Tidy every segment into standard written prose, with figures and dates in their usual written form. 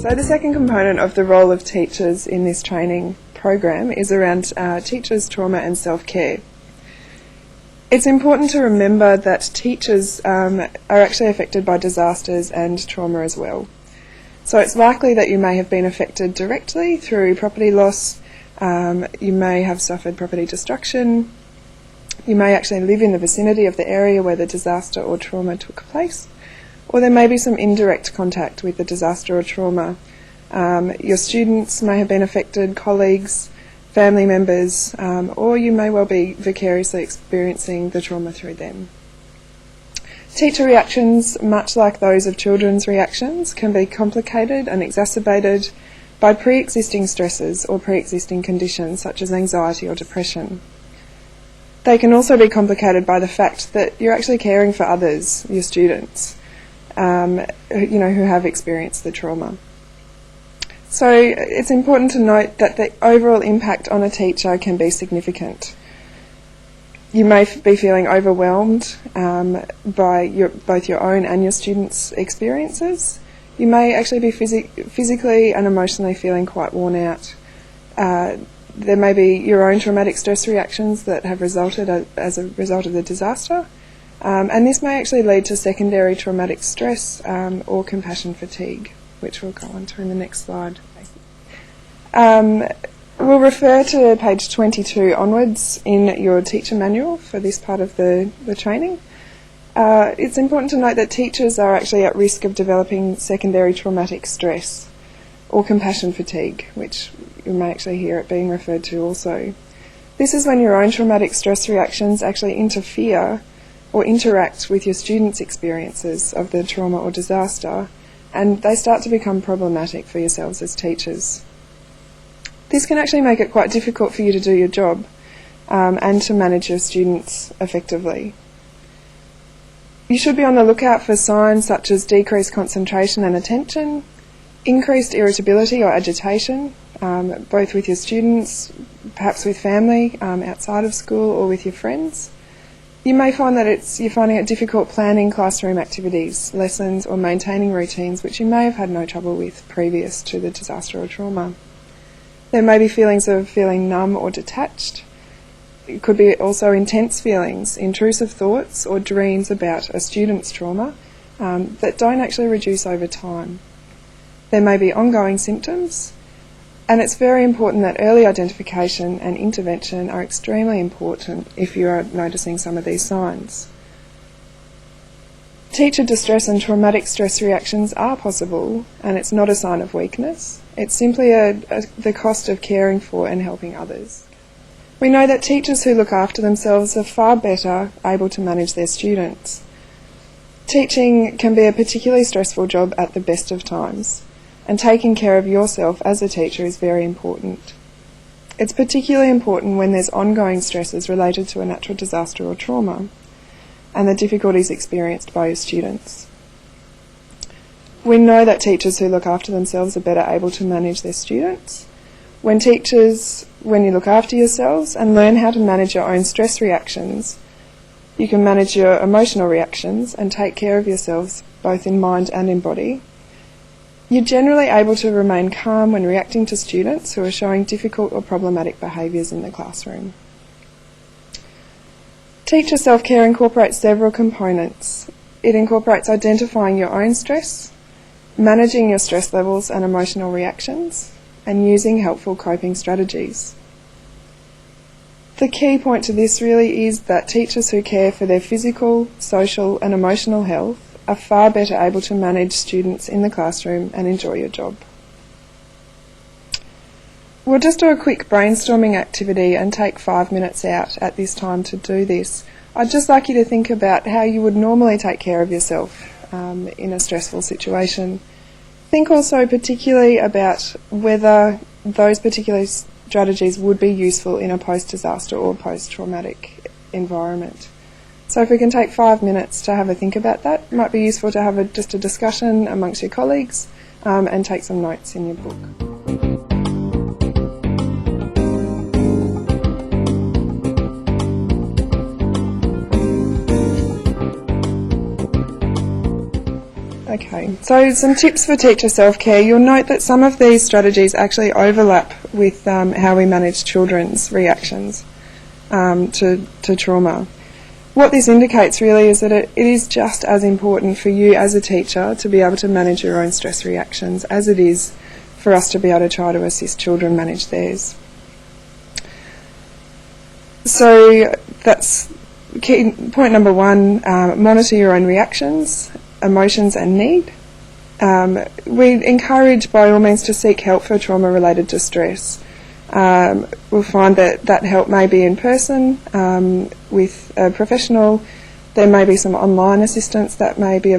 So the second component of the role of teachers in this training program is around teachers' trauma and self-care. It's important to remember that teachers are actually affected by disasters and trauma as well. So it's likely that you may have been affected directly through property loss, you may have suffered property destruction, you may actually live in the vicinity of the area where the disaster or trauma took place, or there may be some indirect contact with the disaster or trauma. Your students may have been affected, colleagues, family members, or you may well be vicariously experiencing the trauma through them. Teacher reactions, much like those of children's reactions, can be complicated and exacerbated by pre-existing stresses or pre-existing conditions such as anxiety or depression. They can also be complicated by the fact that you're actually caring for others, your students, who have experienced the trauma. So it's important to note that the overall impact on a teacher can be significant. You may be feeling overwhelmed by both your own and your students' experiences. You may actually be physically and emotionally feeling quite worn out. There may be your own traumatic stress reactions that have resulted as a result of the disaster, and this may actually lead to secondary traumatic stress or compassion fatigue, which we'll go on to in the next slide. We'll refer to page 22 onwards in your teacher manual for this part of the training. It's important to note that teachers are actually at risk of developing secondary traumatic stress or compassion fatigue, which you may actually hear it being referred to also. This is when your own traumatic stress reactions actually interfere or interact with your students' experiences of the trauma or disaster, and they start to become problematic for yourselves as teachers. This can actually make it quite difficult for you to do your job and to manage your students effectively. You should be on the lookout for signs such as decreased concentration and attention, increased irritability or agitation, both with your students, perhaps with family, outside of school, or with your friends. You may find that you're finding it difficult planning classroom activities, lessons, or maintaining routines which you may have had no trouble with previous to the disaster or trauma. There may be feelings of feeling numb or detached. It could be also intense feelings, intrusive thoughts or dreams about a student's trauma that don't actually reduce over time. There may be ongoing symptoms, and it's very important that early identification and intervention are extremely important if you are noticing some of these signs. Teacher distress and traumatic stress reactions are possible, and it's not a sign of weakness. It's simply the cost of caring for and helping others. We know that teachers who look after themselves are far better able to manage their students. Teaching can be a particularly stressful job at the best of times, and taking care of yourself as a teacher is very important. It's particularly important when there's ongoing stresses related to a natural disaster or trauma, and the difficulties experienced by your students. We know that teachers who look after themselves are better able to manage their students. When you look after yourselves and learn how to manage your own stress reactions, you can manage your emotional reactions and take care of yourselves both in mind and in body. You're generally able to remain calm when reacting to students who are showing difficult or problematic behaviours in the classroom. Teacher self-care incorporates several components. It incorporates identifying your own stress, managing your stress levels and emotional reactions, and using helpful coping strategies. The key point to this really is that teachers who care for their physical, social and emotional health are far better able to manage students in the classroom and enjoy your job. We'll just do a quick brainstorming activity and take 5 minutes out at this time to do this. I'd just like you to think about how you would normally take care of yourself in a stressful situation. Think also particularly about whether those particular strategies would be useful in a post-disaster or post-traumatic environment. So if we can take 5 minutes to have a think about that, it might be useful to have just a discussion amongst your colleagues and take some notes in your book. Okay, so some tips for teacher self-care. You'll note that some of these strategies actually overlap with how we manage children's reactions to trauma. What this indicates really is that it is just as important for you as a teacher to be able to manage your own stress reactions as it is for us to be able to try to assist children manage theirs. So that's key, point number one, monitor your own reactions, emotions and need. We encourage by all means to seek help for trauma related to stress. We'll find that help may be in person with a professional. There may be some online assistance that may be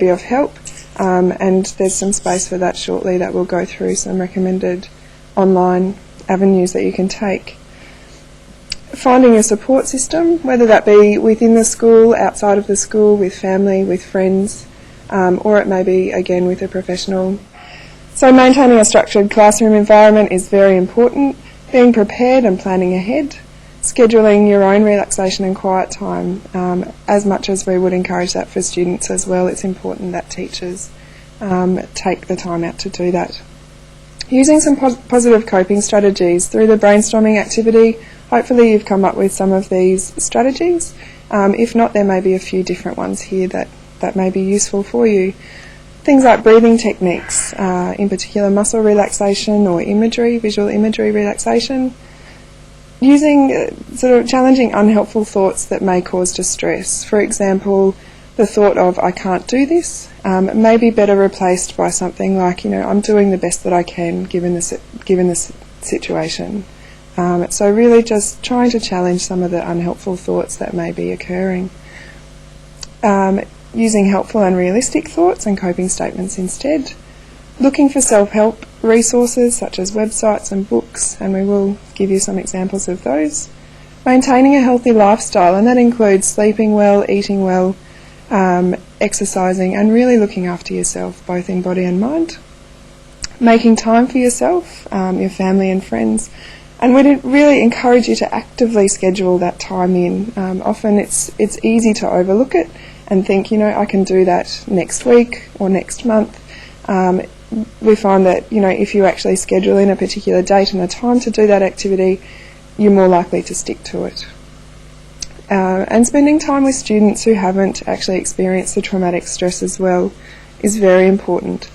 of help, and there's some space for that shortly that we'll go through some recommended online avenues that you can take. Finding a support system, whether that be within the school, outside of the school, with family, with friends, or it may be again with a professional. So maintaining a structured classroom environment is very important. Being prepared and planning ahead. Scheduling your own relaxation and quiet time. As much as we would encourage that for students as well, it's important that teachers take the time out to do that. Using some positive coping strategies through the brainstorming activity. Hopefully you've come up with some of these strategies. If not, there may be a few different ones here that may be useful for you. Things like breathing techniques, in particular muscle relaxation or imagery, visual imagery relaxation. Using sort of challenging unhelpful thoughts that may cause distress. For example, the thought of I can't do this may be better replaced by something like, I'm doing the best that I can given the situation. So really just trying to challenge some of the unhelpful thoughts that may be occurring. Using helpful and realistic thoughts and coping statements instead. Looking for self-help resources such as websites and books, and we will give you some examples of those. Maintaining a healthy lifestyle, and that includes sleeping well, eating well, exercising, and really looking after yourself, both in body and mind. Making time for yourself, your family and friends. And we'd really encourage you to actively schedule that time in. Often it's easy to overlook it and think, I can do that next week or next month. We find that, if you actually schedule in a particular date and a time to do that activity, you're more likely to stick to it. And spending time with students who haven't actually experienced the traumatic stress as well is very important.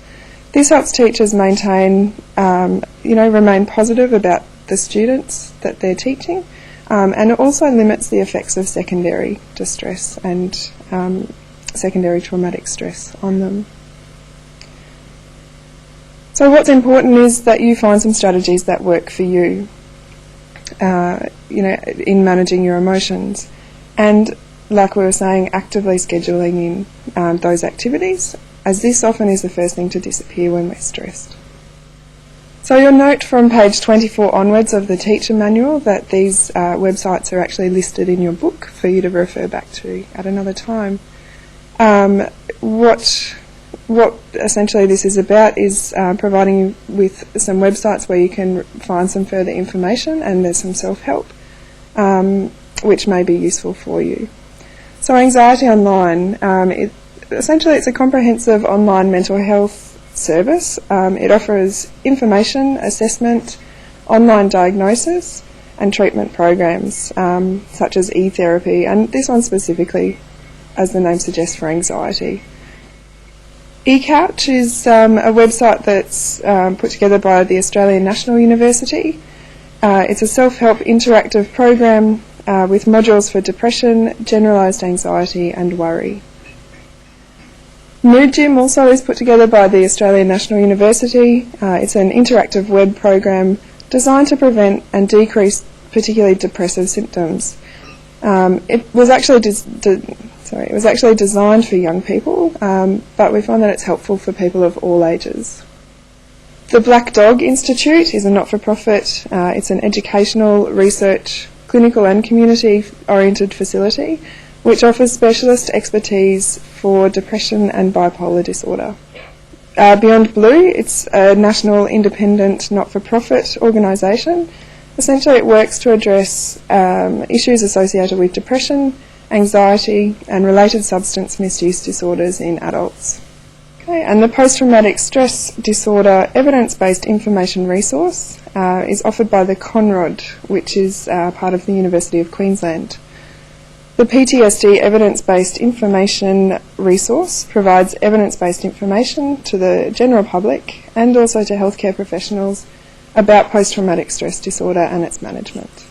This helps teachers maintain, remain positive about the students that they're teaching, and it also limits the effects of secondary distress and secondary traumatic stress on them. So what's important is that you find some strategies that work for you, in managing your emotions, and like we were saying, actively scheduling in those activities, as this often is the first thing to disappear when we're stressed. So you'll note from page 24 onwards of the teacher manual that these websites are actually listed in your book for you to refer back to at another time. What essentially this is about is providing you with some websites where you can find some further information, and there's some self-help which may be useful for you. So Anxiety Online, essentially it's a comprehensive online mental health service. It offers information, assessment, online diagnosis and treatment programs such as e-therapy, and this one specifically, as the name suggests, for anxiety. eCouch is a website that's put together by the Australian National University. It's a self-help interactive program with modules for depression, generalised anxiety and worry. Mood Gym also is put together by the Australian National University. It's an interactive web program designed to prevent and decrease particularly depressive symptoms. It was actually designed for young people, but we find that it's helpful for people of all ages. The Black Dog Institute is a not-for-profit. It's an educational, research, clinical and community-oriented facility which offers specialist expertise for depression and bipolar disorder. Beyond Blue, it's a national independent not-for-profit organisation. Essentially it works to address issues associated with depression, anxiety and related substance misuse disorders in adults. Okay, and the Post-Traumatic Stress Disorder Evidence-Based Information Resource is offered by the Conrod, which is part of the University of Queensland. The PTSD Evidence-Based Information Resource provides evidence-based information to the general public and also to healthcare professionals about post-traumatic stress disorder and its management.